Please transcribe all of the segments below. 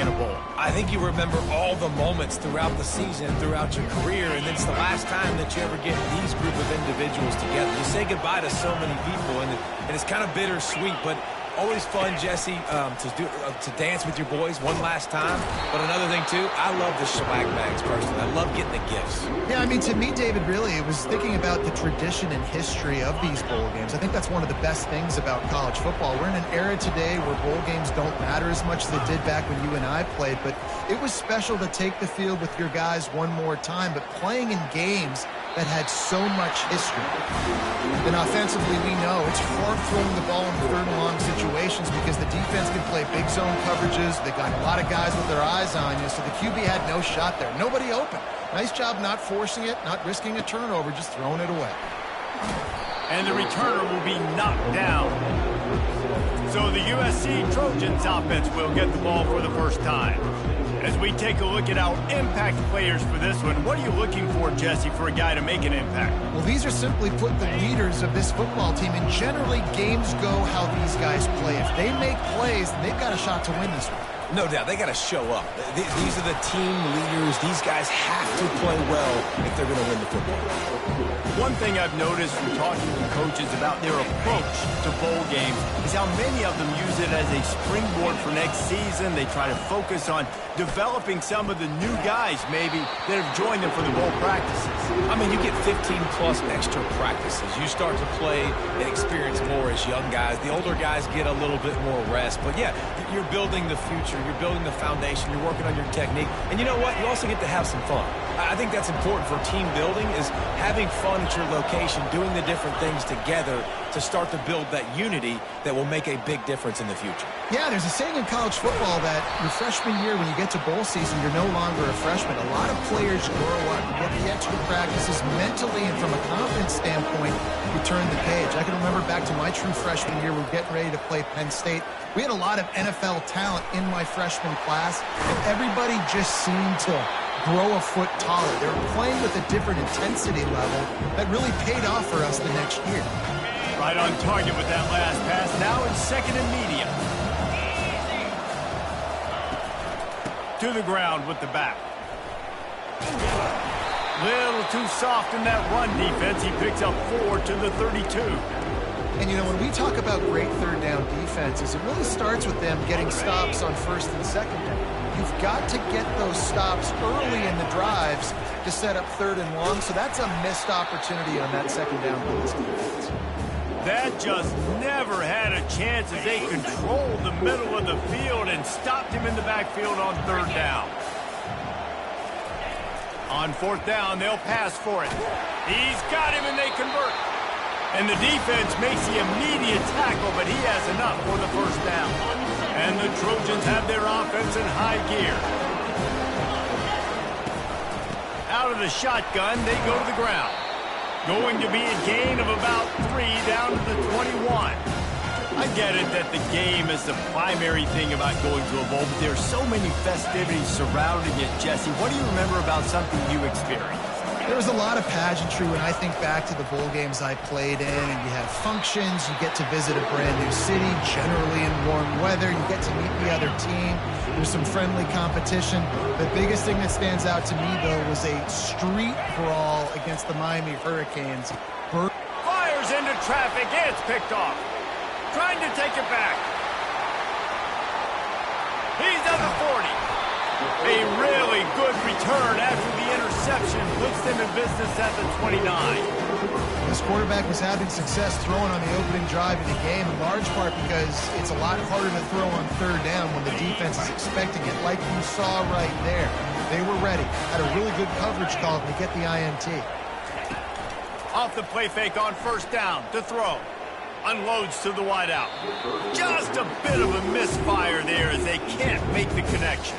in a bowl? I think you remember all the moments throughout the season, throughout your career, and it's the last time that you ever get these group of individuals together. You say goodbye to so many people, and it's kind of bittersweet, but always fun, Jesse, to dance with your boys one last time. But another thing, too, I love the swag bags, personally. I love getting the gifts. Yeah, I mean, to me, David, really, it was thinking about the tradition and history of these bowl games. I think that's one of the best things about college football. We're in an era today where bowl games don't matter as much as they did back when you and I played, but it was special to take the field with your guys one more time, but playing in games that had so much history. And offensively, we know it's hard throwing the ball in third and long situations because the defense can play big zone coverages. They got a lot of guys with their eyes on you, so the QB had no shot there. Nobody open. Nice job not forcing it, not risking a turnover, just throwing it away. And the returner will be knocked down. So the USC Trojans offense will get the ball for the first time. As we take a look at our impact players for this one, what are you looking for, Jesse, for a guy to make an impact? Well, these are simply put the leaders of this football team, and generally games go how these guys play. If they make plays, then they've got a shot to win this one. No doubt, they got to show up. These are the team leaders. These guys have to play well if they're going to win the football. One thing I've noticed from talking to coaches about their approach to bowl games is how many of them use it as a springboard for next season. They try to focus on developing some of the new guys, maybe, that have joined them for the bowl practices. I mean, you get 15-plus extra practices. You start to play and experience more as young guys. The older guys get a little bit more rest. But, yeah, you're building the future. You're building the foundation. You're working on your technique. And you know what? You also get to have some fun. I think that's important for team building, is having fun at your location, doing the different things together to start to build that unity that will make a big difference in the future. Yeah, there's a saying in college football that your freshman year, when you get to bowl season, you're no longer a freshman. A lot of players grow up, you get the extra practices mentally, and from a confidence standpoint, you turn the page. I can remember back to my true freshman year, we were getting ready to play Penn State. We had a lot of NFL talent in my freshman class, and everybody just seemed to grow a foot taller. They were playing with a different intensity level that really paid off for us the next year. Right on target with that last pass. Now in second and medium. To the ground with the back. Little too soft in that run defense. He picks up 4 to the 32. And, you know, when we talk about great third down defenses, it really starts with them getting stops on first and second down. You've got to get those stops early in the drives to set up third and long, so that's a missed opportunity on that second down for this defense. That just never had a chance as they controlled the middle of the field and stopped him in the backfield on third down. On fourth down, they'll pass for it. He's got him, and they convert. And the defense makes the immediate tackle, but he has enough for the first down. And the Trojans have their offense in high gear. Out of the shotgun, they go to the ground. Going to be a gain of about 3 down to the 21. I get it that the game is the primary thing about going to a bowl, but there are so many festivities surrounding it, Jesse. What do you remember about something you experienced? There was a lot of pageantry when I think back to the bowl games I played in, and you have functions, you get to visit a brand new city, generally in warm weather, you get to meet the other team, there's some friendly competition. The biggest thing that stands out to me, though, was a street brawl against the Miami Hurricanes. Fires into traffic, and it's picked off. Trying to take it back. He's at the 40. A really good return after the interception puts them in business at the 29. This quarterback was having success throwing on the opening drive of the game, in large part because it's a lot harder to throw on third down when the defense is expecting it, like you saw right there. They were ready, had a really good coverage call to get the INT. Off the play fake on first down to throw. Unloads to the wideout. Just a bit of a misfire there as they can't make the connection.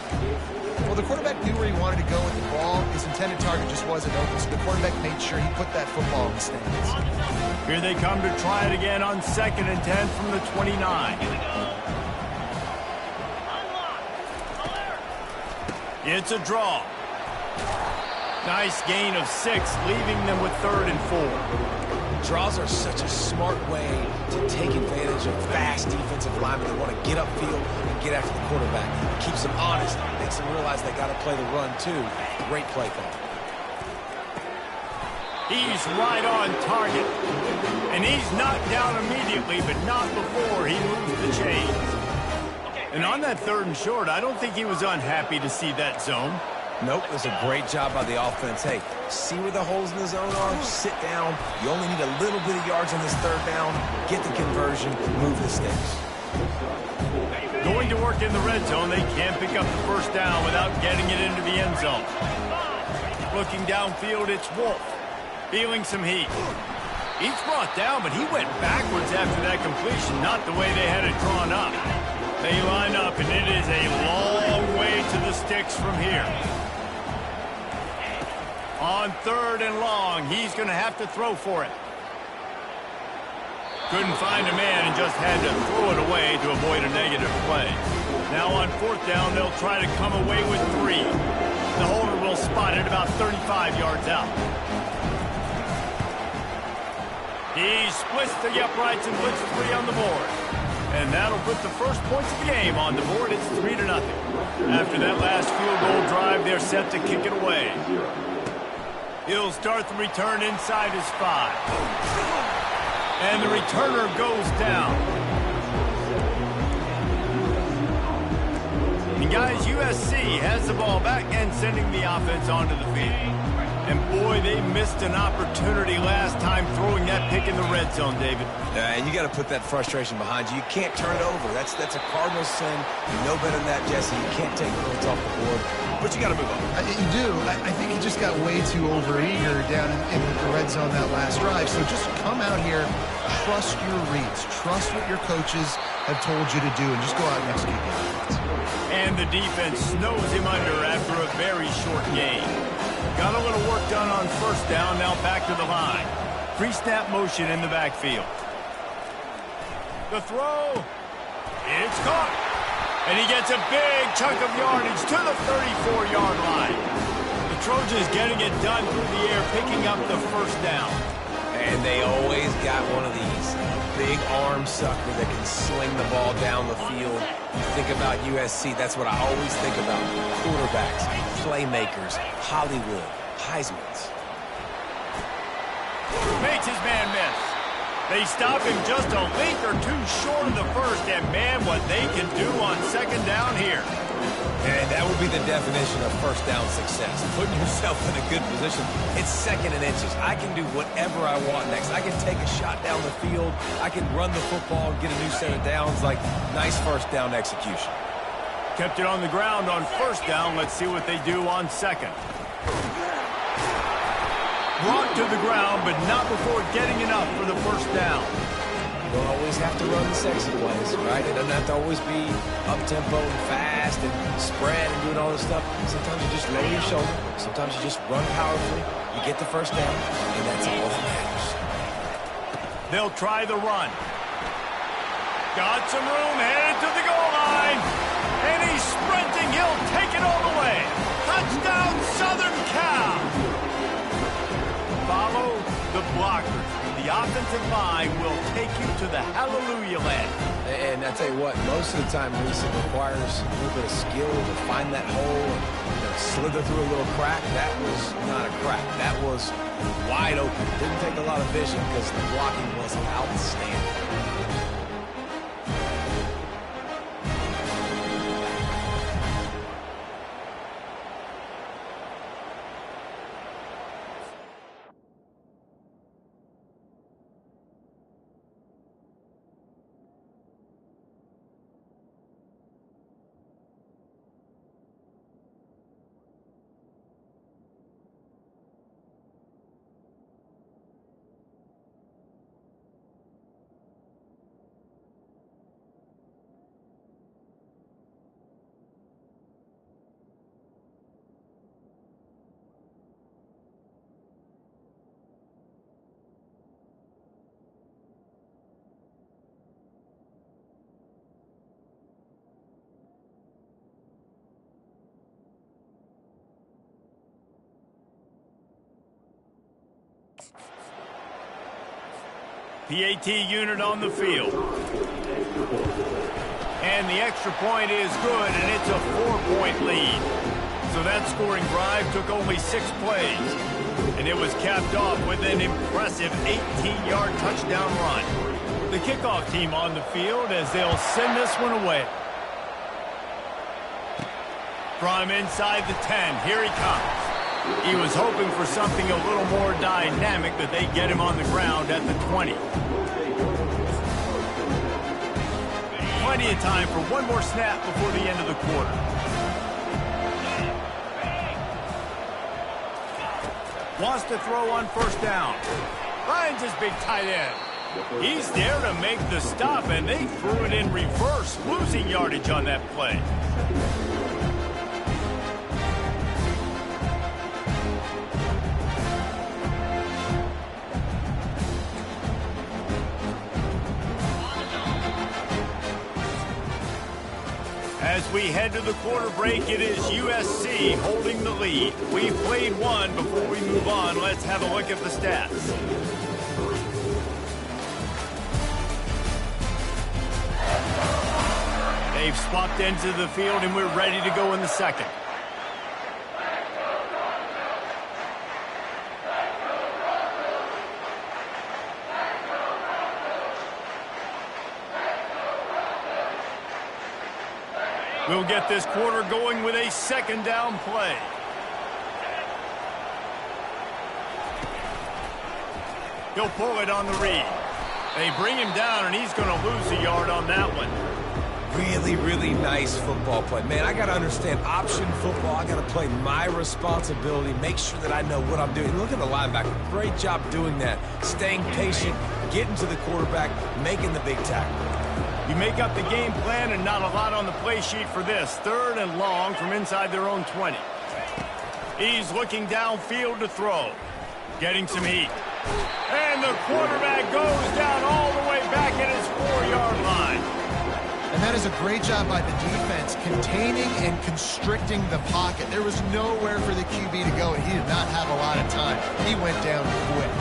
Well, the quarterback knew where he wanted to go with the ball. His intended target just wasn't open, so the quarterback made sure he put that football in the stands. Here they come to try it again on 2nd and 10 from the 29. It's a draw. Nice gain of 6, leaving them with 3rd and 4. Draws are such a smart way to take advantage of fast defensive linemen that want to get upfield and get after the quarterback. It keeps them honest. It makes them realize they got to play the run, too. Great play call. He's right on target. And he's knocked down immediately, but not before he moves the chains. And on that 3rd and short, I don't think he was unhappy to see that zone. Nope, it was a great job by the offense. Hey, see where the holes in the zone are? Sit down. You only need a little bit of yards on this 3rd down. Get the conversion. Move the sticks. Going to work in the red zone, they can't pick up the 1st down without getting it into the end zone. Looking downfield, it's Wolf. Feeling some heat. He's brought down, but he went backwards after that completion, not the way they had it drawn up. They line up, and it is a long way to the sticks from here. On 3rd and long, he's going to have to throw for it. Couldn't find a man and just had to throw it away to avoid a negative play. Now on 4th down, they'll try to come away with 3. The holder will spot it about 35 yards out. He splits the uprights and puts 3 on the board. And that'll put the first points of the game on the board. It's 3-0. After that last field goal drive, they're set to kick it away. He'll start the return inside his 5. And the returner goes down. And guys, USC has the ball back and sending the offense onto the field. And boy, they missed an opportunity last time throwing that pick in the red zone, David. And you got to put that frustration behind you. You can't turn it over. That's a cardinal sin. You know better than that, Jesse. You can't take points off the board. But you got to move on. You do. I think he just got way too overeager down in the red zone that last drive. So just come out here, trust your reads, trust what your coaches have told you to do, and just go out and execute the offense. And the defense snows him under after a very short game. Got a little work done on 1st down, now back to the line. Pre-snap motion in the backfield. The throw. It's caught. And he gets a big chunk of yardage to the 34-yard line. The Trojans getting it done through the air, picking up the 1st down. And they always got one of these. A big arm sucker that can sling the ball down the field. You think about USC, that's what I always think about. Quarterbacks, playmakers, Hollywood, Heisman's. Makes his man miss. They stop him just a length or 2 short of the 1st, and man, what they can do on 2nd down here. And that would be the definition of 1st down success. Putting yourself in a good position. It's 2nd and inches. I can do whatever I want next. I can take a shot down the field. I can run the football and get a new set of downs. Like, nice 1st down execution. Kept it on the ground on 1st down. Let's see what they do on 2nd. Brought to the ground, but not before getting enough for the 1st down. You don't always have to run the sexy plays, right? It doesn't have to always be up-tempo and fast and spread and doing all this stuff. Sometimes you just lower your shoulder. Sometimes you just run powerfully. You get the 1st down, and that's all that matters. They'll try the run. Got some room, headed to the goal line. And he's sprinting. He'll take it all the way. Touchdown, Southern Cal. Follow the blockers. The offensive line will take you to the hallelujah land. And I tell you what, most of the time, Reese, it requires a little bit of skill to find that hole and slither through a little crack. That was not a crack. That was wide open. Didn't take a lot of vision because the blocking was outstanding. PAT unit on the field. And the extra point is good, and it's a 4-point lead. So that scoring drive took only 6 plays. And it was capped off with an impressive 18-yard touchdown run. The kickoff team on the field as they'll send this one away. From inside the 10, here he comes. He was hoping for something a little more dynamic, but they get him on the ground at the 20. Plenty of time for one more snap before the end of the quarter. Wants to throw on first down. Finds his big tight end. He's there to make the stop, and they threw it in reverse, losing yardage on that play. As we head to the quarter break, it is USC holding the lead. We've played one. Before we move on, let's have a look at the stats. They've swapped ends of the field, and we're ready to go in the second. We'll get this quarter going with a second down play. He'll pull it on the read. They bring him down, and he's going to lose a yard on that one. Really, really nice football play. Man, I got to understand option football. I got to play my responsibility, make sure that I know what I'm doing. Look at the linebacker. Great job doing that. Staying patient, getting to the quarterback, making the big tackle. You make up the game plan and not a lot on the play sheet for this. 3rd and long from inside their own 20. He's looking downfield to throw. Getting some heat. And the quarterback goes down all the way back at his 4-yard line. And that is a great job by the defense, containing and constricting the pocket. There was nowhere for the QB to go, and he did not have a lot of time. He went down quick.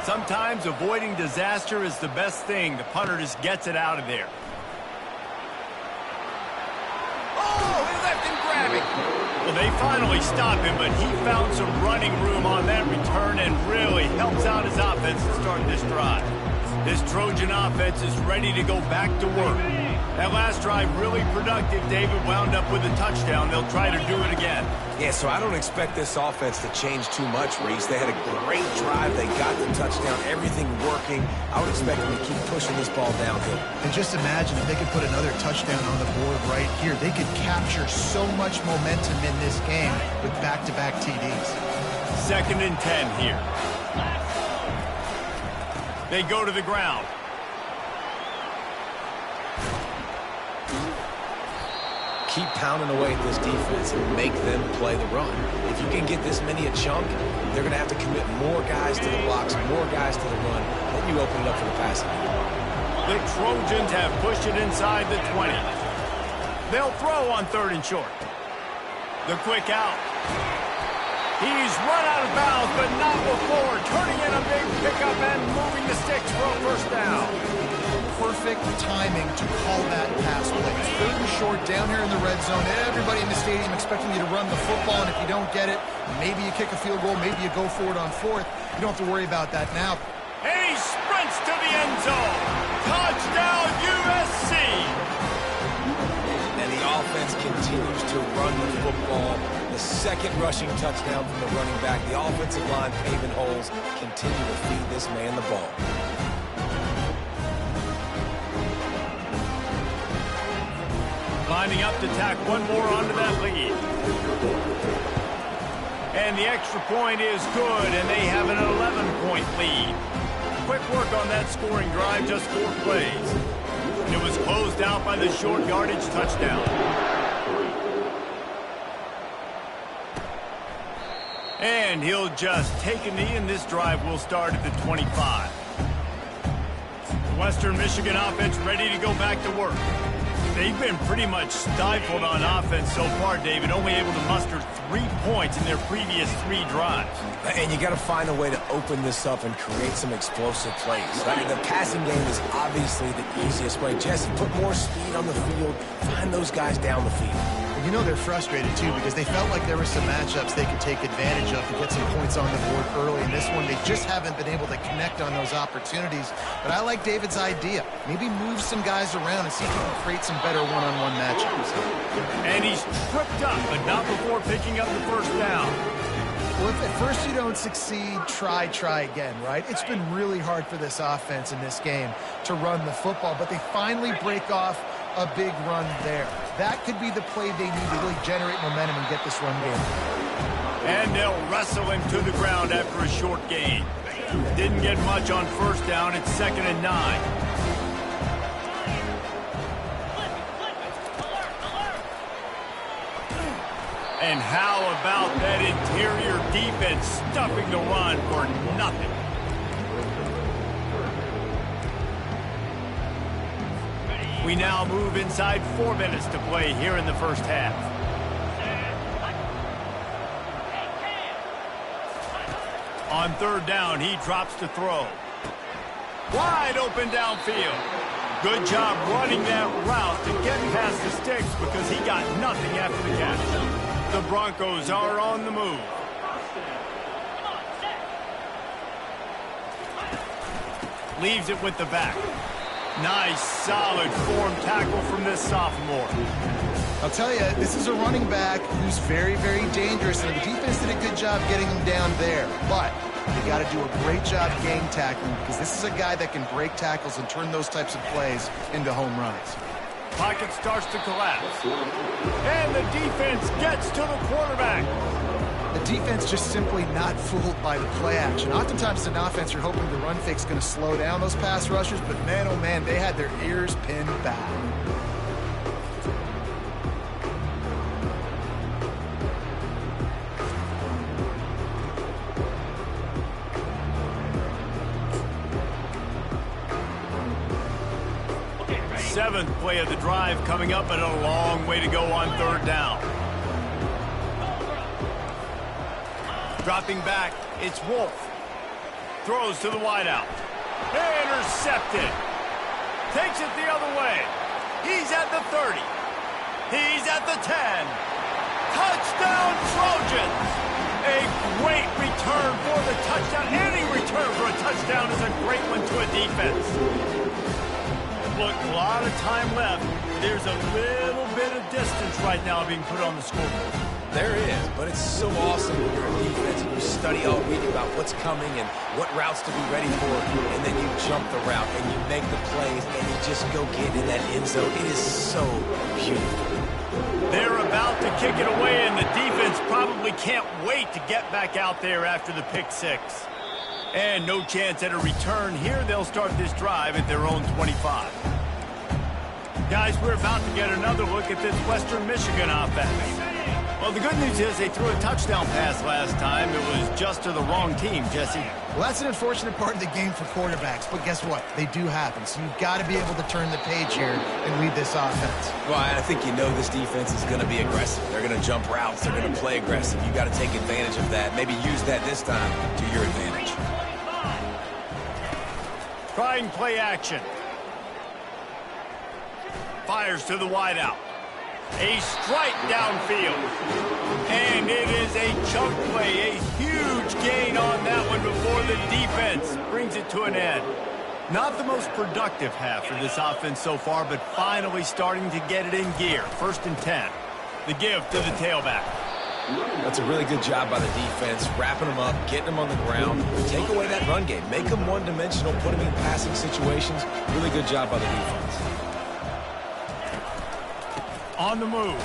Sometimes avoiding disaster is the best thing. The punter just gets it out of there. Oh, he left him grabbing. Well, they finally stop him, but he found some running room on that return and really helps out his offense to start this drive. This Trojan offense is ready to go back to work. That last drive really productive. David wound up with a touchdown. They'll try to do it again. Yeah, so I don't expect this offense to change too much, Reese. They had a great drive. They got the touchdown. Everything working. I would expect them to keep pushing this ball downhill. And just imagine if they could put another touchdown on the board right here. They could capture so much momentum in this game with back-to-back TDs. 2nd and 10 here. They go to the ground. Keep pounding away at this defense and make them play the run. If you can get this many a chunk, they're going to have to commit more guys to the blocks, more guys to the run. Then you open it up for the passing. The Trojans have pushed it inside the 20. They'll throw on 3rd and short. The quick out. He's run out of bounds, but not before. Turning in a big pickup and moving the sticks for a first down. Perfect timing to call that pass play. It's 3rd and short down here in the red zone. Everybody in the stadium expecting you to run the football, and if you don't get it, maybe you kick a field goal, maybe you go for it on 4th. You don't have to worry about that now. And he sprints to the end zone. Touchdown, USC! And the offense continues to run the football. The 2nd rushing touchdown from the running back. The offensive line paving holes. Continue to feed this man the ball. Lining up to tack one more onto that lead. And the extra point is good, and they have an 11-point lead. Quick work on that scoring drive, just 4 plays. It was closed out by the short yardage touchdown. And he'll just take a knee, and this drive will start at the 25. The Western Michigan offense ready to go back to work. They've been pretty much stifled on offense so far, David, only able to muster 3 points in their previous 3 drives. And you got to find a way to open this up and create some explosive plays. Right? The passing game is obviously the easiest way. Jesse, put more speed on the field. Find those guys down the field. You know they're frustrated, too, because they felt like there were some matchups they could take advantage of to get some points on the board early. In this one, they just haven't been able to connect on those opportunities. But I like David's idea. Maybe move some guys around and see if he can create some better one-on-one matchups. And he's tripped up, but not before picking up the first down. Well, if at first you don't succeed, try again, right? It's been really hard for this offense in this game to run the football, but they finally break off a big run there. That could be the play they need to really generate momentum and get this run game. And they'll wrestle him to the ground after a short gain. Didn't get much on first down. It's 2nd and 9. And how about that interior defense stuffing the run for nothing? We now move inside 4 minutes to play here in the first half. On 3rd down, he drops to throw. Wide open downfield. Good job running that route to get past the sticks because he got nothing after the catch. The Broncos are on the move. Leaves it with the back. Nice, solid form tackle from this sophomore. I'll tell you, this is a running back who's very, very dangerous, and the defense did a good job getting him down there. But they got to do a great job game tackling because this is a guy that can break tackles and turn those types of plays into home runs. Pocket starts to collapse. And the defense gets to the quarterback. The defense just simply not fooled by the play action. Oftentimes in offense, you're hoping the run fake's going to slow down those pass rushers, but man, oh man, they had their ears pinned back. Seventh play of the drive coming up, and a long way to go on 3rd down. Dropping back, it's Wolf. Throws to the wideout. Intercepted. Takes it the other way. He's at the 30. He's at the 10. Touchdown Trojans! A great return for the touchdown. Any return for a touchdown is a great one to a defense. Look, a lot of time left. There's a little bit of distance right now being put on the scoreboard. There is, but it's so awesome when you're a defense and you study all week about what's coming and what routes to be ready for, and then you jump the route and you make the plays and you just go get in that end zone. It is so beautiful. They're about to kick it away, and the defense probably can't wait to get back out there after the pick 6. And no chance at a return here. They'll start this drive at their own 25. Guys, we're about to get another look at this Western Michigan offense. Well, the good news is they threw a touchdown pass last time. It was just to the wrong team, Jesse. Well, that's an unfortunate part of the game for quarterbacks, but guess what? They do happen. So you've got to be able to turn the page here and lead this offense. Well, I think you know this defense is going to be aggressive. They're going to jump routes. They're going to play aggressive. You got to take advantage of that. Maybe use that this time to your advantage. Trying play action. Fires to the wideout. A strike downfield. And it is a chunk play. A huge gain on that one before the defense brings it to an end. Not the most productive half for this offense so far, but finally starting to get it in gear. 1st and 10. The give to the tailback. That's a really good job by the defense, wrapping them up, getting them on the ground. Take away that run game. Make them one-dimensional, put them in passing situations. Really good job by the defense. On the move.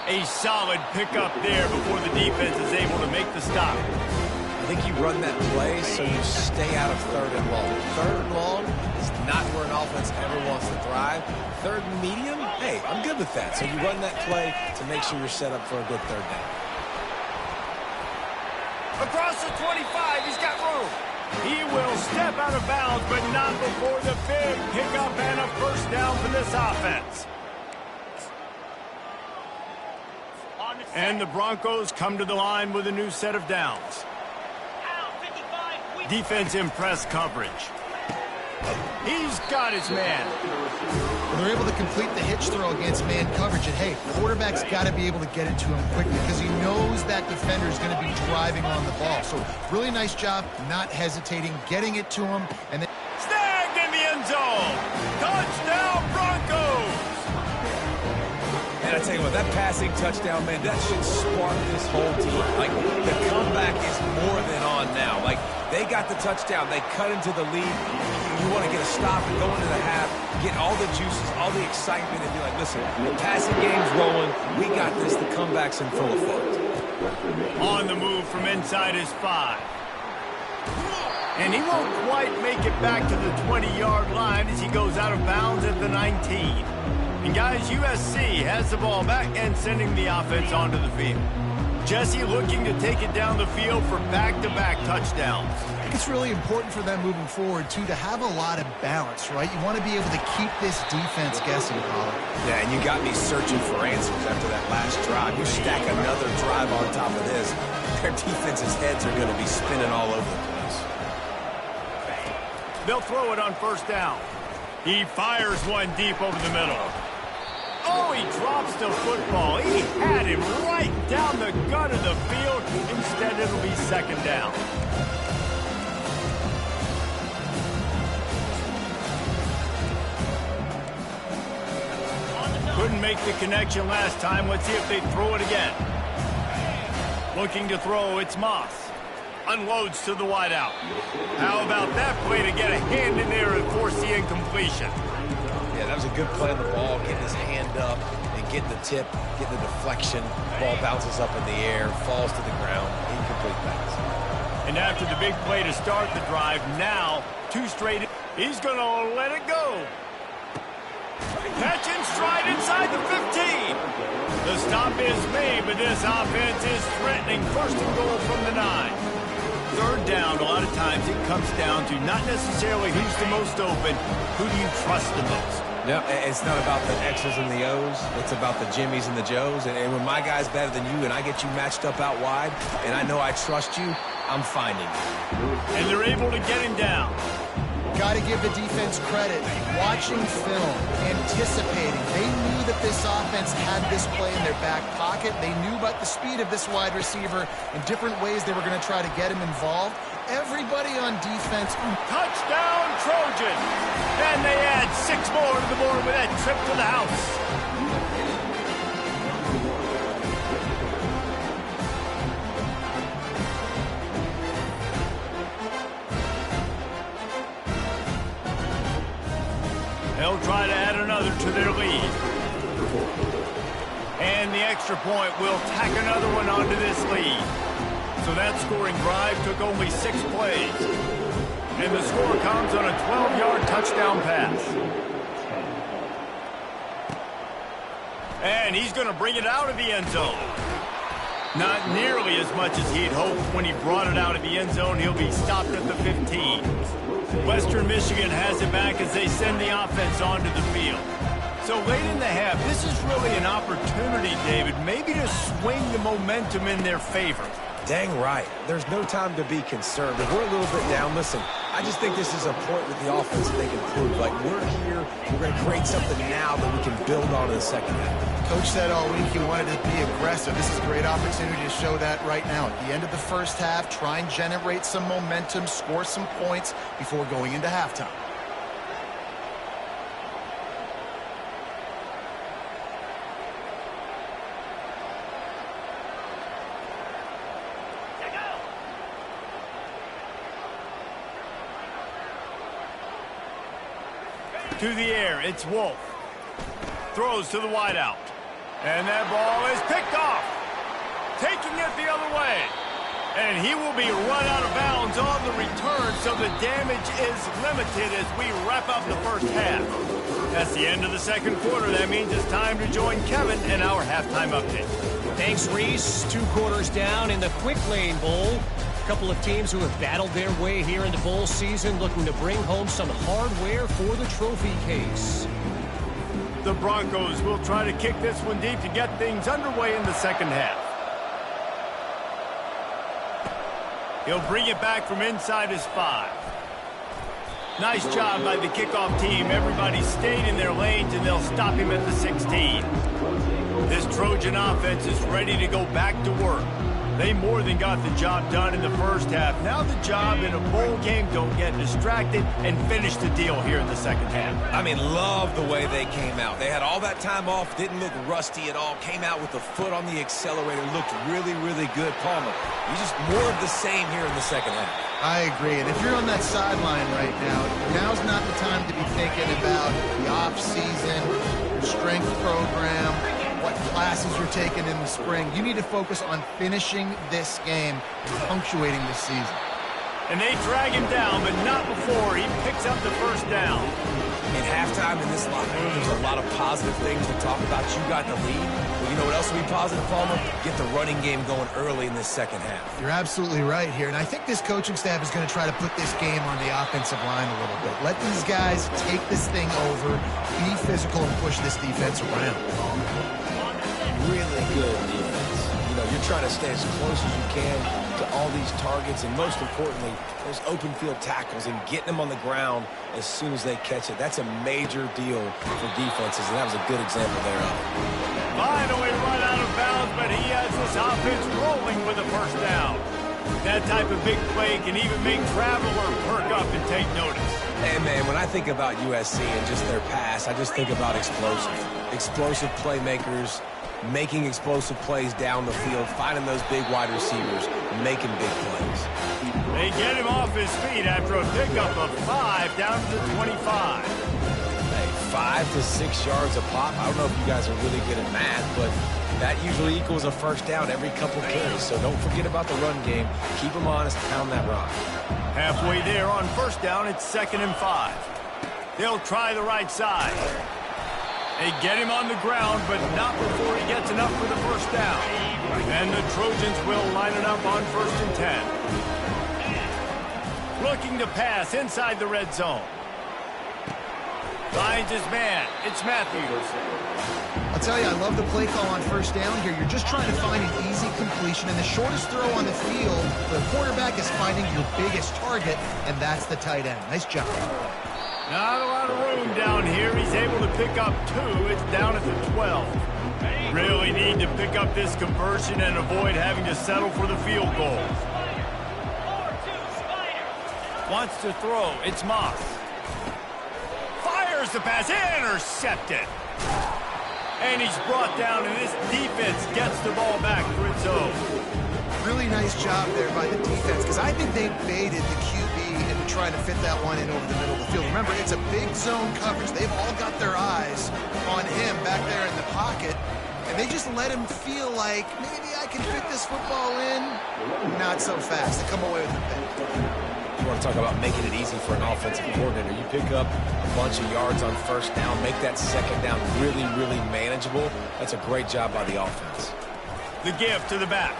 A solid pickup there before the defense is able to make the stop. I think you run that play so you stay out of 3rd and long. 3rd and long is not where an offense ever wants to thrive. 3rd and medium, hey, I'm good with that. So you run that play to make sure you're set up for a good 3rd down. Across the 25, he's got room. He will step out of bounds, but not before the big pickup and a 1st down for this offense. And the Broncos come to the line with a new set of downs. Defense in press coverage. He's got his man. Well, they're able to complete the hitch throw against man coverage. And, hey, quarterback's got to be able to get it to him quickly because he knows that defender is going to be driving on the ball. So really nice job not hesitating, getting it to him. And then snagged in the end zone. Touchdown, Broncos. And I tell you what, that passing touchdown, man, that should spark this whole team. Like, the comeback is more than on now. Like, they got the touchdown. They cut into the lead. You want to get a stop and go into the half, get all the juices, all the excitement, and be like, listen, the passing game's rolling. We got this. The comeback's in full effect. On the move from inside his 5. And he won't quite make it back to the 20-yard line as he goes out of bounds at the 19. And, guys, USC has the ball back and sending the offense onto the field. Jesse looking to take it down the field for back-to-back touchdowns. I think it's really important for them moving forward, too, to have a lot of balance, right? You want to be able to keep this defense guessing, Colin. Yeah, and you got me searching for answers after that last drive. You stack another drive on top of this, their defense's heads are going to be spinning all over the place. They'll throw it on first down. He fires one deep over the middle. Oh, he drops the football. He had him right down the gut of the field. Instead, it'll be second down. Couldn't make the connection last time. Let's see if they throw it again. Looking to throw, it's Moss. Unloads to the wideout. How about that play to get a hand in there and force the incompletion? Yeah, that was a good play on the ball, getting his hand up and getting the tip, getting the deflection. Ball bounces up in the air, falls to the ground, incomplete pass. And after the big play to start the drive, now 2 straight. He's going to let it go. Catch and stride inside the 15. The stop is made, but this offense is threatening first and goal from the 9. Third down, a lot of times it comes down to not necessarily who's the most open, who do you trust the most? No, it's not about the X's and the O's. It's about the Jimmys and the Joes. And when my guy's better than you and I get you matched up out wide and I know I trust you, I'm finding you. And they're able to get him down. Got to give the defense credit. Watching film, anticipating. They knew that this offense had this play in their back pocket. They knew about the speed of this wide receiver and different ways they were going to try to get him involved. Everybody on defense. Touchdown, Trojans! And they add 6 more to the board with that trip to the house. They'll try to add another to their lead. And the extra point will tack another one onto this lead. So that scoring drive took only 6 plays. And the score comes on a 12-yard touchdown pass. And he's going to bring it out of the end zone. Not nearly as much as he'd hoped when he brought it out of the end zone. He'll be stopped at the 15. Western Michigan has it back as they send the offense onto the field. So late in the half, this is really an opportunity, David, maybe to swing the momentum in their favor. Dang right. There's no time to be concerned. If we're a little bit down, listen, I just think this is a point with the offense that they can prove. Like, we're here, we're going to create something now that we can build on in the second half. Coach said all week he wanted to be aggressive. This is a great opportunity to show that right now. At the end of the first half, try and generate some momentum, score some points before going into halftime. To the air, it's Wolf. Throws to the wideout. And that ball is picked off. Taking it the other way. And he will be run out of bounds on the return, so the damage is limited as we wrap up the first half. That's the end of the second quarter. That means it's time to join Kevin in our halftime update. Thanks, Reese. 2 quarters down in the Quick Lane Bowl. A couple of teams who have battled their way here into bowl season, looking to bring home some hardware for the trophy case. The Broncos will try to kick this one deep to get things underway in the second half. He'll bring it back from inside his 5. Nice job by the kickoff team. Everybody stayed in their lanes, and they'll stop him at the 16. This Trojan offense is ready to go back to work. They more than got the job done in the first half. Now the job in a bowl game, don't get distracted, and finish the deal here in the second half. I mean, love the way they came out. They had all that time off, didn't look rusty at all, came out with the foot on the accelerator, looked really, really good. Palmer, you just more of the same here in the second half. I agree, and if you're on that sideline right now, now's not the time to be thinking about the off-season, your strength program, what classes you're taking in the spring. You need to focus on finishing this game and punctuating this season. And they drag him down, but not before he picks up the first down. In halftime in this locker room, there's a lot of positive things to talk about. You got the lead. Well, you know what else will be positive, Palmer? Get the running game going early in this second half. You're absolutely right here, and I think this coaching staff is going to try to put this game on the offensive line a little bit. Let these guys take this thing over, be physical, and push this defense around. Really good defense. You know, you're trying to stay as close as you can to all these targets, and most importantly, those open field tackles and getting them on the ground as soon as they catch it. That's a major deal for defenses, and that was a good example thereof. Finally run out of bounds, but he has this offense rolling with a first down. That type of big play can even make traveler perk up and take notice. Hey, man, when I think about USC and just their pass, I just think about explosive. Explosive playmakers, making explosive plays down the field, finding those big wide receivers, making big plays. They get him off his feet after a pickup of 5 down to the 25. Hey, 5 to 6 yards a pop. I don't know if you guys are really good at math, but that usually equals a first down every couple carries. So don't forget about the run game. Keep them honest, pound that rock. Halfway there on first down, it's 2nd and 5. They'll try the right side. They get him on the ground, but not before he gets enough for the first down. And the Trojans will line it up on 1st and 10. Looking to pass inside the red zone. Finds his man. It's Matthews. I'll tell you, I love the play call on first down here. You're just trying to find an easy completion, and the shortest throw on the field, the quarterback is finding your biggest target, and that's the tight end. Nice job. Not a lot of room down here. He's able to pick up 2. It's down at the 12. Really need to pick up this conversion and avoid having to settle for the field goal. Wants to throw. It's Moss. Fires the pass. Intercepted. And he's brought down, and this defense gets the ball back for its own. Really nice job there by the defense, because I think they baited the QB into trying to fit that one in over the middle of the field. Remember, it's a big zone coverage. They've all got their eyes on him back there in the pocket, and they just let him feel like, maybe I can fit this football in. Not so fast. They come away with a pick. You want to talk about making it easy for an offensive coordinator. You pick up a bunch of yards on first down, make that second down really, really manageable. That's a great job by the offense. The give to the back.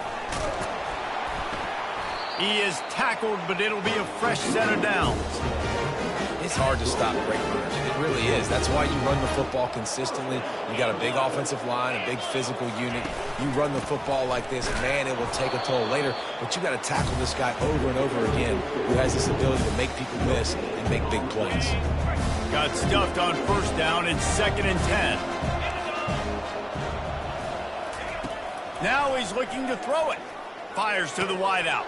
He is tackled, but it'll be a fresh set of downs. It's hard to stop great runners. It really is. That's why you run the football consistently. You got a big offensive line, a big physical unit. You run the football like this, man, it will take a toll later. But you got to tackle this guy over and over again who has this ability to make people miss and make big plays. Got stuffed on first down. It's 2nd and 10. Now he's looking to throw it. Fires to the wideout.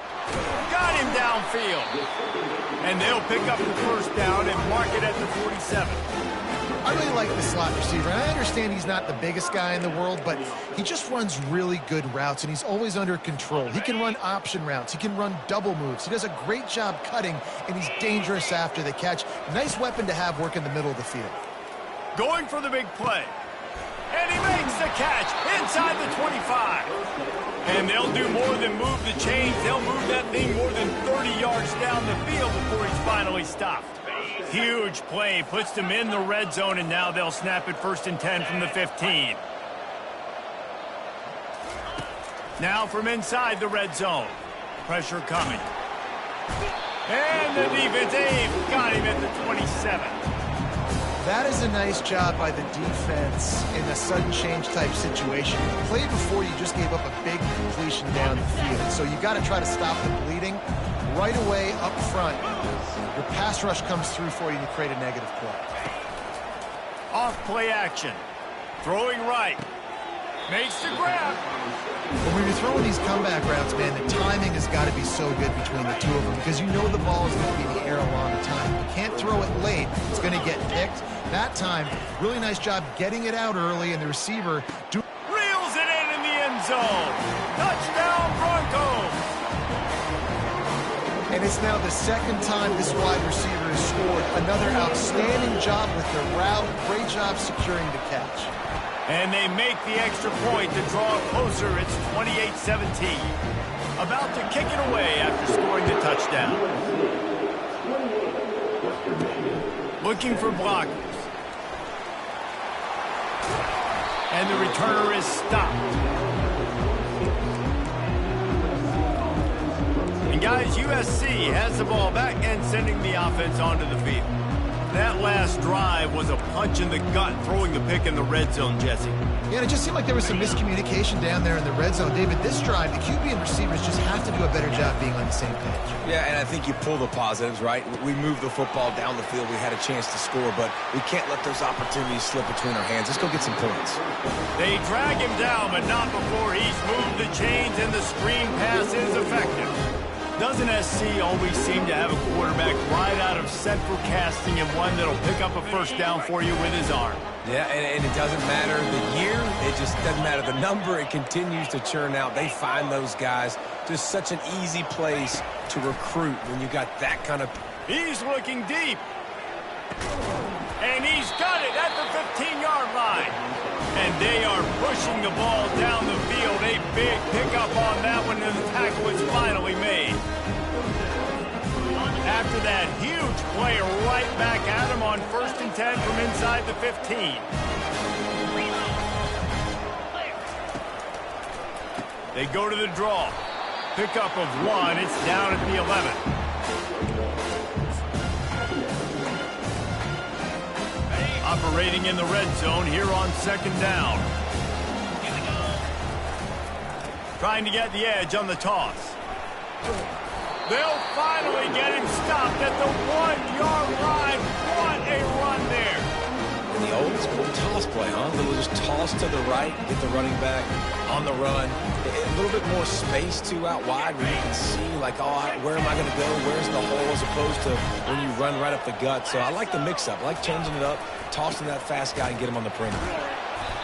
Got him downfield. And they'll pick up the first down and mark it at the 47. I really like the slot receiver. And I understand he's not the biggest guy in the world, but he just runs really good routes, and he's always under control. He can run option routes. He can run double moves. He does a great job cutting, and he's dangerous after the catch. Nice weapon to have work in the middle of the field. Going for the big play. And he makes the catch inside the 25. And they'll do more than move the chains. They'll move that thing more than 30 yards down the field before he's finally stopped. Huge play, puts them in the red zone, and now they'll snap it 1st and 10 from the 15. Now from inside the red zone. Pressure coming. And the defense, they've got him at the 27. That is a nice job by the defense in a sudden change type situation. The play before, you just gave up a big completion down the field. So you got to try to stop the bleeding. right away up front, your pass rush comes through for you and you create a negative play. Off play action. Throwing right. Makes the grab. But when you're throwing these comeback routes, man, the timing has got to be so good between the two of them because you know the ball is going to be in the air a long time. You can't throw it late. It's going to get picked. That time, really nice job getting it out early, and the receiver reels it in the end zone. Touchdown, Broncos. And it's now the second time this wide receiver has scored. Another outstanding job with the route. Great job securing the catch. And they make the extra point to draw closer. It's 28-17. About to kick it away after scoring the touchdown. Looking for blockers. And the returner is stopped. And guys, USC has the ball back and sending the offense onto the field. That last drive was a punch in the gut, throwing the pick in the red zone, Jesse. Yeah, and it just seemed like there was some miscommunication down there in the red zone. David, this drive, the QB and receivers just have to do a better job being on the same page. Yeah, and I think you pull the positives, right? We moved the football down the field. We had a chance to score, but we can't let those opportunities slip between our hands. Let's go get some points. They drag him down, but not before he's moved the chains, and the screen pass is effective. Doesn't SC always seem to have a quarterback right out of central casting and one that'll pick up a first down for you with his arm? Yeah, and it doesn't matter the year. It just doesn't matter the number. It continues to churn out. They find those guys. Just such an easy place to recruit when you got that kind of... He's looking deep. And he's got it at the 15-yard line. And they are pushing the ball down the field. A big pickup on that one, and the tackle is finally made. After that huge play right back at him on 1st and 10 from inside the 15. They go to the draw. Pickup of 1. It's down at the 11. Operating in the red zone here on 2nd down. Trying to get the edge on the toss. They'll finally get him stopped at the 1-yard line. What a run there. And the old school toss play, huh? Little just toss to the right, get the running back on the run. A little bit more space, too, out wide where you can see, like, oh, where am I going to go? Where's the hole as opposed to when you run right up the gut. So I like the mix-up. I like changing it up, tossing that fast guy and get him on the perimeter.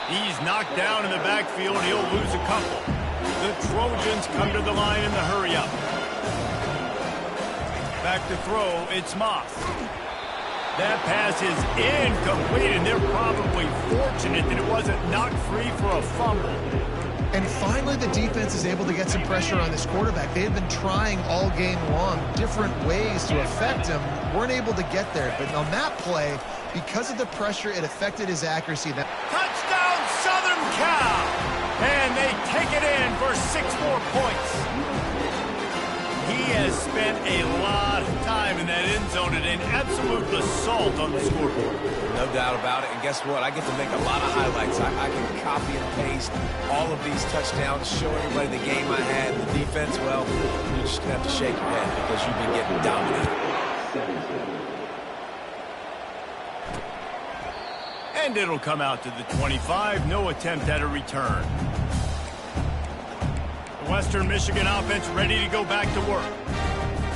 He's knocked down in the backfield. He'll lose a couple. The Trojans come to the line in the hurry-up. Back to throw, it's Moss. That pass is incomplete, and they're probably fortunate that it wasn't knocked free for a fumble. And finally, the defense is able to get some pressure on this quarterback. They had been trying all game long different ways to affect him. Weren't able to get there. But on that play, because of the pressure, it affected his accuracy. Touchdown, Southern Cal! And they take it in for 6 more points. He has spent a lot of time in that end zone and an absolute assault on the scoreboard. No doubt about it. And guess what? I get to make a lot of highlights. I can copy and paste all of these touchdowns, show everybody the game I had. The defense, well, you're just going to have to shake your head because you've been getting dominated. And it'll come out to the 25. No attempt at a return. The Western Michigan offense ready to go back to work.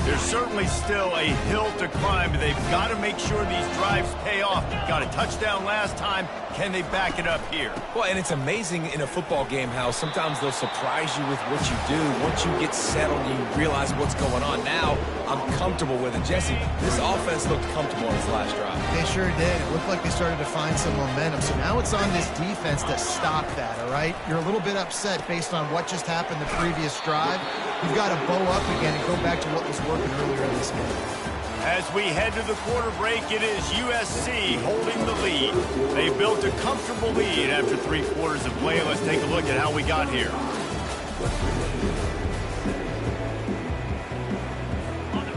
There's certainly still a hill to climb, but they've got to make sure these drives pay off. Got a touchdown last time. Can they back it up here? Well, and it's amazing in a football game how sometimes they'll surprise you with what you do. Once you get settled and you realize what's going on, now I'm comfortable with it. Jesse, this offense looked comfortable in its last drive. They sure did. It looked like they started to find some momentum. So now it's on this defense to stop that, all right? You're a little bit upset based on what just happened the previous drive. You've got to bow up again and go back to what was working earlier in this game. As we head to the quarter break, it is USC holding the lead. They built a comfortable lead after 3 quarters of play. Let's take a look at how we got here.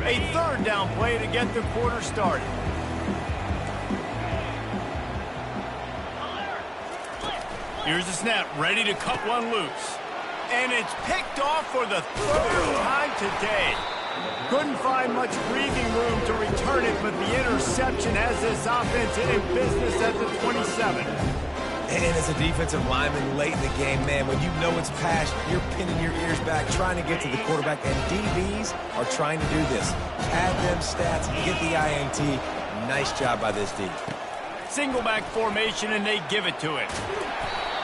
A 3rd down play to get the quarter started. Here's the snap, ready to cut one loose. And it's picked off for the 3rd time today. Couldn't find much breathing room to return it, but the interception has this offense in business at the 27. And as a defensive lineman late in the game, man, when you know it's pass, you're pinning your ears back, trying to get to the quarterback, and DBs are trying to do this. Add them stats, get the INT. Nice job by this D. Single back formation, and they give it to him.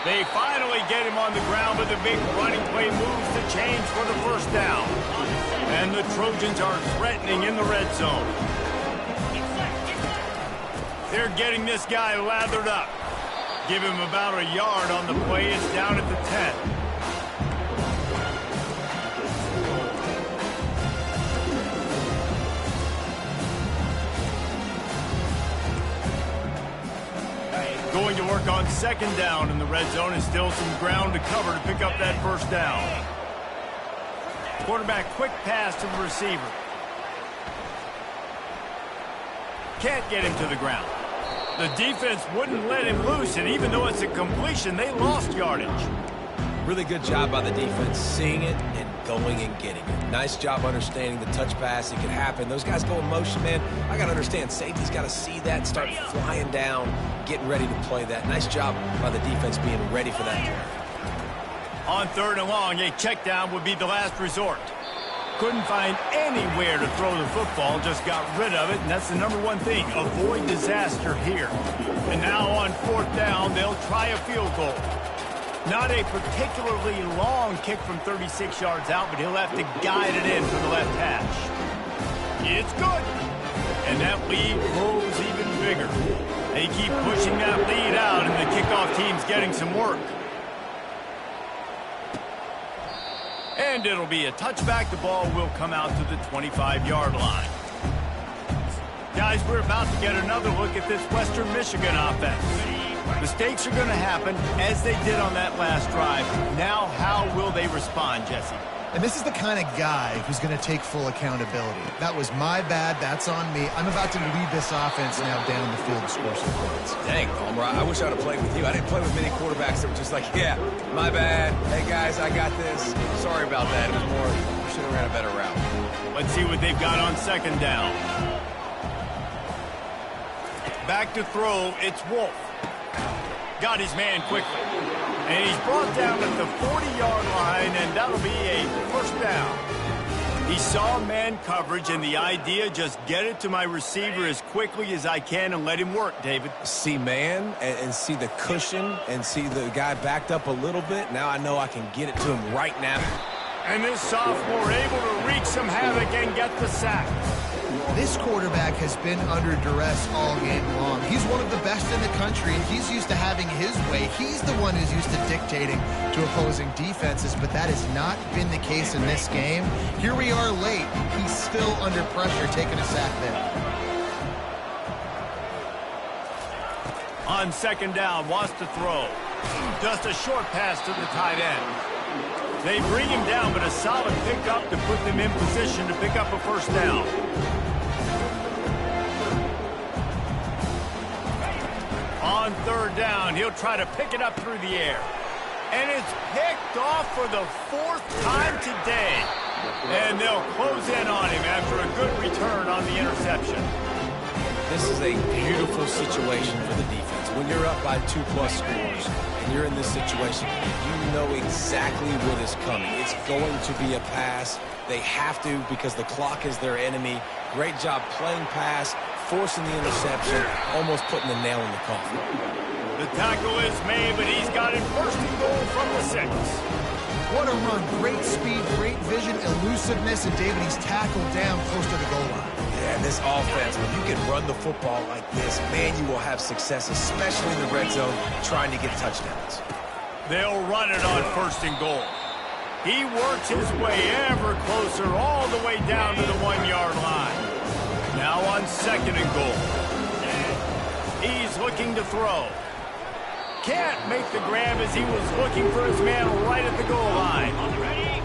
They finally get him on the ground, but the big running play moves to change for the first down. And the Trojans are threatening in the red zone. They're getting this guy lathered up. Give him about a yard on the play. It's down at the 10. Going to work on second down in the red zone, and still some ground to cover to pick up that first down. Quarterback quick pass to the receiver. Can't get him to the ground. The defense wouldn't let him loose, and even though it's a completion, they lost yardage. Really good job by the defense, seeing it and going and getting it. Nice job understanding the touch pass. It can happen. Those guys go in motion, man. I got to understand, safety's got to see that, start flying down, getting ready to play that. Nice job by the defense being ready for that play. On third and long, a check down would be the last resort. Couldn't find anywhere to throw the football, just got rid of it, and that's the number one thing. Avoid disaster here. And now on fourth down, they'll try a field goal. Not a particularly long kick from 36 yards out, but he'll have to guide it in from the left hash. It's good. And that lead grows even bigger. They keep pushing that lead out, and the kickoff team's getting some work. And it'll be a touchback. The ball will come out to the 25-yard line. Guys, we're about to get another look at this Western Michigan offense. Mistakes are going to happen, as they did on that last drive. Now, how will they respond, Jesse? And this is the kind of guy who's going to take full accountability. That was my bad. That's on me. I'm about to lead this offense now down the field to score some points. Dang, Homer, I wish I would have played with you. I didn't play with many quarterbacks that were just like, yeah, my bad. Hey, guys, I got this. Sorry about that. It was more, we should have ran a better route. Let's see what they've got on second down. Back to throw, it's Wolf. Got his man quickly. And he's brought down at the 40-yard line, and that'll be a first down. He saw man coverage, and the idea, just get it to my receiver as quickly as I can and let him work, David. See man and see the cushion and see the guy backed up a little bit. Now I know I can get it to him right now. And this sophomore able to wreak some havoc and get the sack. This quarterback has been under duress all game long. He's one of the best in the country, and he's used to having his way. He's the one who's used to dictating to opposing defenses, but that has not been the case in this game. Here we are late. He's still under pressure, taking a sack there. On second down, wants to throw. Just a short pass to the tight end. They bring him down, but a solid pickup to put them in position to pick up a first down. On third down, he'll try to pick it up through the air. And it's picked off for the fourth time today. And they'll close in on him after a good return on the interception. This is a beautiful situation for the defense. When you're up by 2+ scores and you're in this situation, you know exactly what is coming. It's going to be a pass. They have to because the clock is their enemy. Great job playing pass, forcing the interception, almost putting the nail in the coffin. The tackle is made, but he's got it first and goal from the 6. What a run. Great speed, great vision, elusiveness, and David, he's tackled down close to the goal line. Yeah, this offense, when you can run the football like this, man, you will have success, especially in the red zone, trying to get touchdowns. They'll run it on first and goal. He works his way ever closer all the way down to the 1-yard line. Now on second and goal. He's looking to throw. Can't make the grab as he was looking for his man right at the goal line.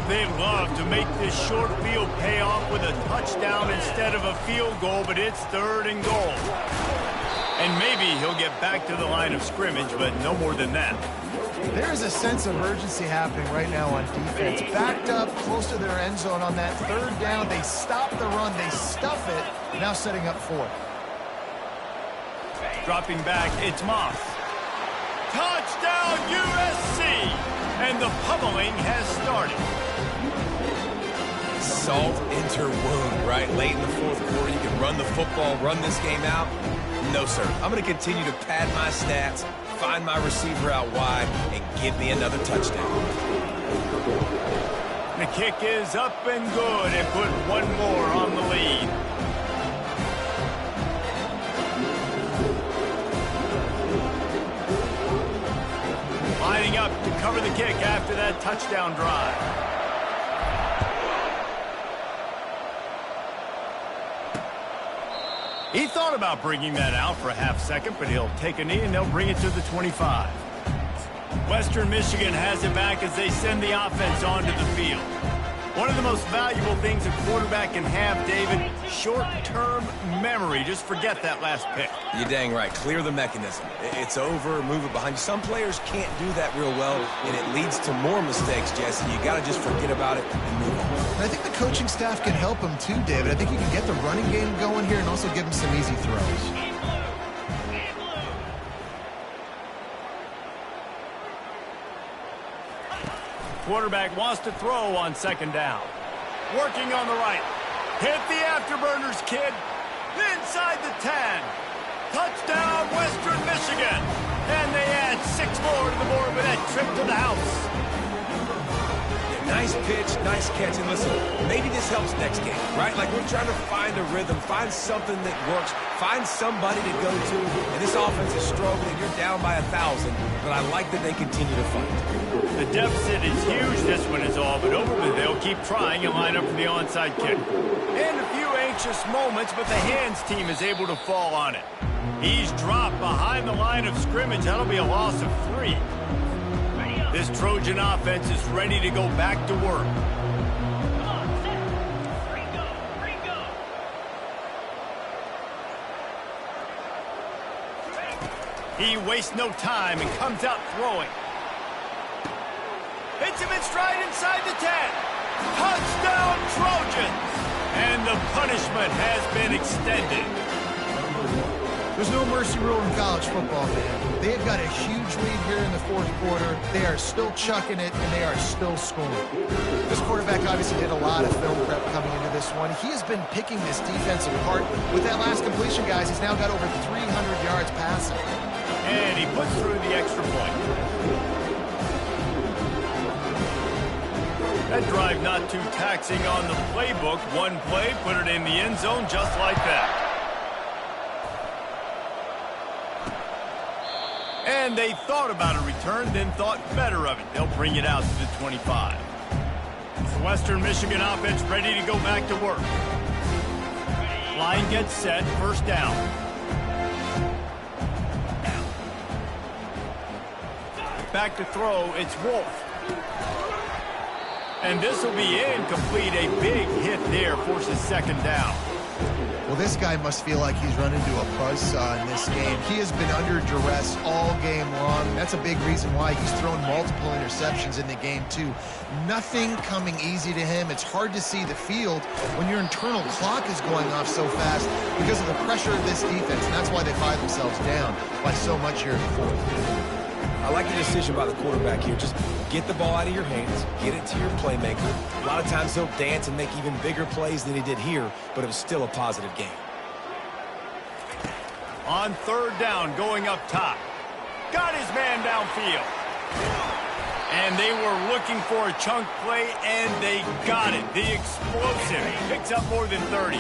They love to make this short field pay off with a touchdown instead of a field goal, but it's third and goal. And maybe he'll get back to the line of scrimmage, but no more than that. There is a sense of urgency happening right now on defense. Backed up close to their end zone on that third down. They stop the run. They stuff it. Now setting up fourth. Dropping back, it's Moss. Touchdown USC! And the pummeling has started. Salt into wound, right? Late in the fourth quarter, you can run the football, run this game out. No, sir. I'm going to continue to pad my stats, find my receiver out wide, and give me another touchdown. The kick is up and good and put one more on the lead. Lining up to cover the kick after that touchdown drive. He thought about bringing that out for a half second, but he'll take a knee and they'll bring it to the 25. Western Michigan has it back as they send the offense onto the field. One of the most valuable things a quarterback can have, David, short-term memory. Just forget that last pick. You're dang right. Clear the mechanism. It's over, move it behind you. Some players can't do that real well, and it leads to more mistakes, Jesse. You got to just forget about it and move on. And I think the coaching staff can help him too, David. I think you can get the running game going here and also give him some easy throws. Quarterback wants to throw on second down. Working on the right. Hit the afterburners, kid. Inside the 10. Touchdown, Western Michigan. And they add 6 more to the board with that trip to the house. Nice pitch, nice catch. And listen, maybe this helps next game, right? Like we're trying to find a rhythm, find something that works, find somebody to go to. And this offense is struggling. You're down by 1,000, but I like that they continue to fight. The deficit is huge. This one is all but over, but they'll keep trying and line up for the onside kick. And a few anxious moments, but the hands team is able to fall on it. He's dropped behind the line of scrimmage. That'll be a loss of 3. This Trojan offense is ready to go back to work. He wastes no time and comes out throwing. Hits him in stride inside the 10. Touchdown Trojans! And the punishment has been extended. There's no mercy rule in college football, man. They have got a huge lead here in the fourth quarter. They are still chucking it, and they are still scoring. This quarterback obviously did a lot of film prep coming into this one. He has been picking this defense apart. With that last completion, guys, he's now got over 300 yards passing. And he puts through the extra point. That drive not too taxing on the playbook. One play, put it in the end zone just like that. And they thought about a return, then thought better of it. They'll bring it out to the 25. The Western Michigan offense ready to go back to work. Line gets set, first down. Back to throw, it's Wolf. And this will be incomplete. A big hit there, forces second down. Well, this guy must feel like he's run into a buzzsaw in this game. He has been under duress all game long. That's a big reason why he's thrown multiple interceptions in the game, too. Nothing coming easy to him. It's hard to see the field when your internal clock is going off so fast because of the pressure of this defense, and that's why they find themselves down by so much here in the fourth. I like the decision by the quarterback here. Just get the ball out of your hands, get it to your playmaker. A lot of times he'll dance and make even bigger plays than he did here, but it was still a positive game. On third down, going up top. Got his man downfield. And they were looking for a chunk play, and they got it. The explosive picks up more than 30.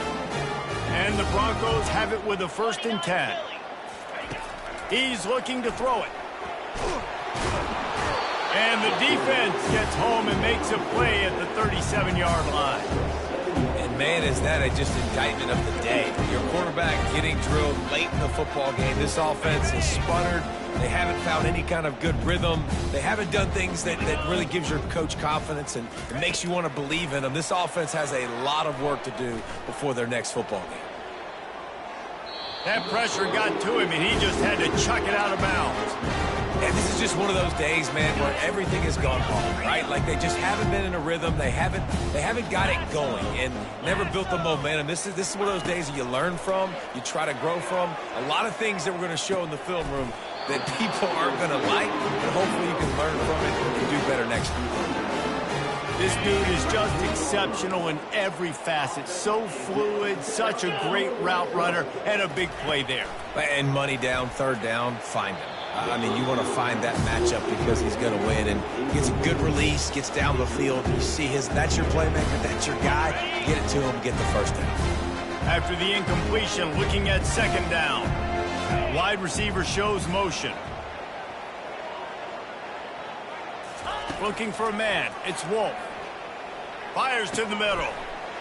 And the Broncos have it with a 1st and 10. He's looking to throw it. And the defense gets home and makes a play at the 37-yard line. And man, is that just indictment of the day. Your quarterback getting drilled late in the football game. This offense has sputtered. They haven't found any kind of good rhythm. They haven't done things that really gives your coach confidence and it makes you want to believe in them. This offense has a lot of work to do before their next football game. That pressure got to him, and he just had to chuck it out of bounds. And this is just one of those days, man, where everything has gone wrong, right? Like they just haven't been in a rhythm. They haven't got it going and never built the momentum. This is one of those days that you learn from, you try to grow from. A lot of things that we're going to show in the film room that people aren't going to like, and hopefully you can learn from it and do better next time. This dude is just exceptional in every facet. So fluid, such a great route runner, and a big play there. And money down, third down, find him. I mean, you want to find that matchup because he's going to win. And gets a good release, gets down the field. You see that's your playmaker, that's your guy. Get it to him, get the first down. After the incompletion, looking at second down. Wide receiver shows motion. Looking for a man. It's Wolf. Fires to the middle.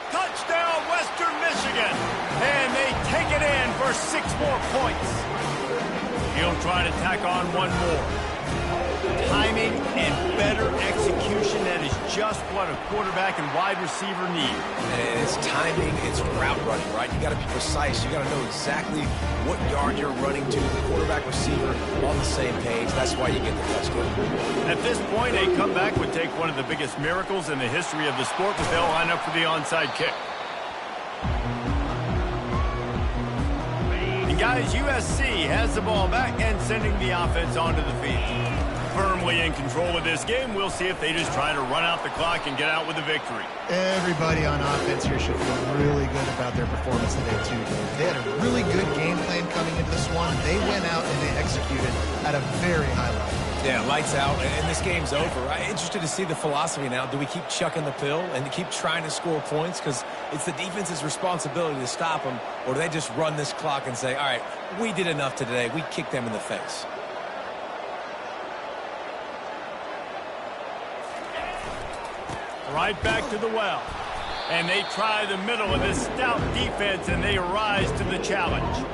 Touchdown, Western Michigan. And they take it in for 6 more points. He'll try to tack on one more. Timing and better execution, that is just what a quarterback and wide receiver need. And it's timing, it's route running, right? You got to be precise. You got to know exactly what yard you're running to. The quarterback, receiver on the same page. That's why you get the touchdown. At this point, a comeback would take one of the biggest miracles in the history of the sport, but they'll line up for the onside kick. And guys, USC has the ball back and sending the offense onto the field. Firmly in control of this game. We'll see if they just try to run out the clock and get out with a victory. Everybody on offense here should feel really good about their performance today, too. They had a really good game plan coming into this one. They went out and they executed at a very high level. Yeah, lights out, and this game's over. I'm interested to see the philosophy now. Do we keep chucking the pill and keep trying to score points? Because it's the defense's responsibility to stop them. Or do they just run this clock and say, all right, we did enough today. We kicked them in the face. Right back to the well. And they try the middle of this stout defense, and they rise to the challenge.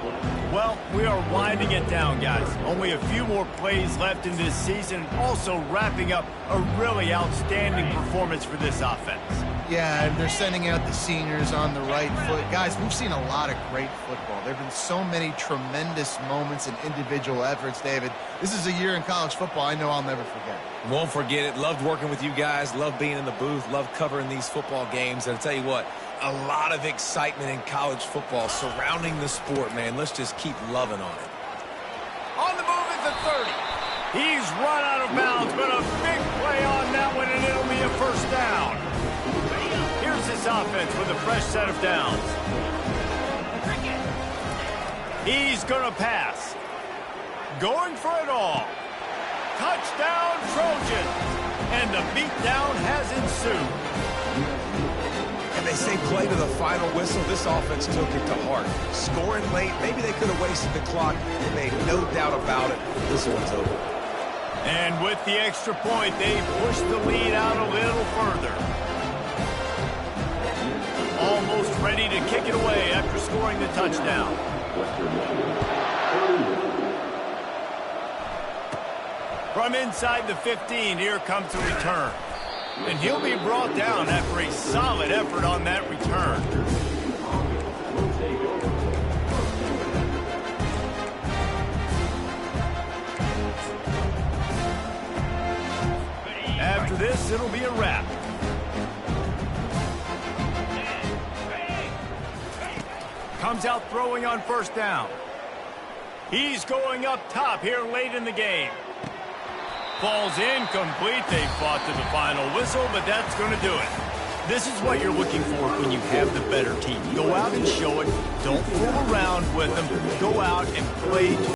Well, we are winding it down, guys. Only a few more plays left in this season, also wrapping up a really outstanding performance for this offense. Yeah, and they're sending out the seniors on the right foot. Guys, we've seen a lot of great football. There have been so many tremendous moments and individual efforts, David. This is a year in college football I know I'll never forget. Won't forget it. Loved working with you guys. Loved being in the booth. Loved covering these football games. And I'll tell you what, a lot of excitement in college football surrounding the sport, man. Let's just keep loving on it. On the move at the 30. He's run out of bounds, but a big play on that one, and it'll be a first down. Here's his offense with a fresh set of downs. He's going to pass. Going for it all. Touchdown, Trojans. And the beatdown has ensued. And they say play to the final whistle. This offense took it to heart. Scoring late, maybe they could have wasted the clock. They made no doubt about it. This one's over. And with the extra point, they push the lead out a little further. Almost ready to kick it away after scoring the touchdown. From inside the 15, here comes the return. And he'll be brought down after a solid effort on that return. After this, it'll be a wrap. Comes out throwing on first down. He's going up top here late in the game. Falls incomplete. They fought to the final whistle, but that's going to do it. This is what you're looking for when you have the better team. Go out and show it. Don't fool around with them. Go out and play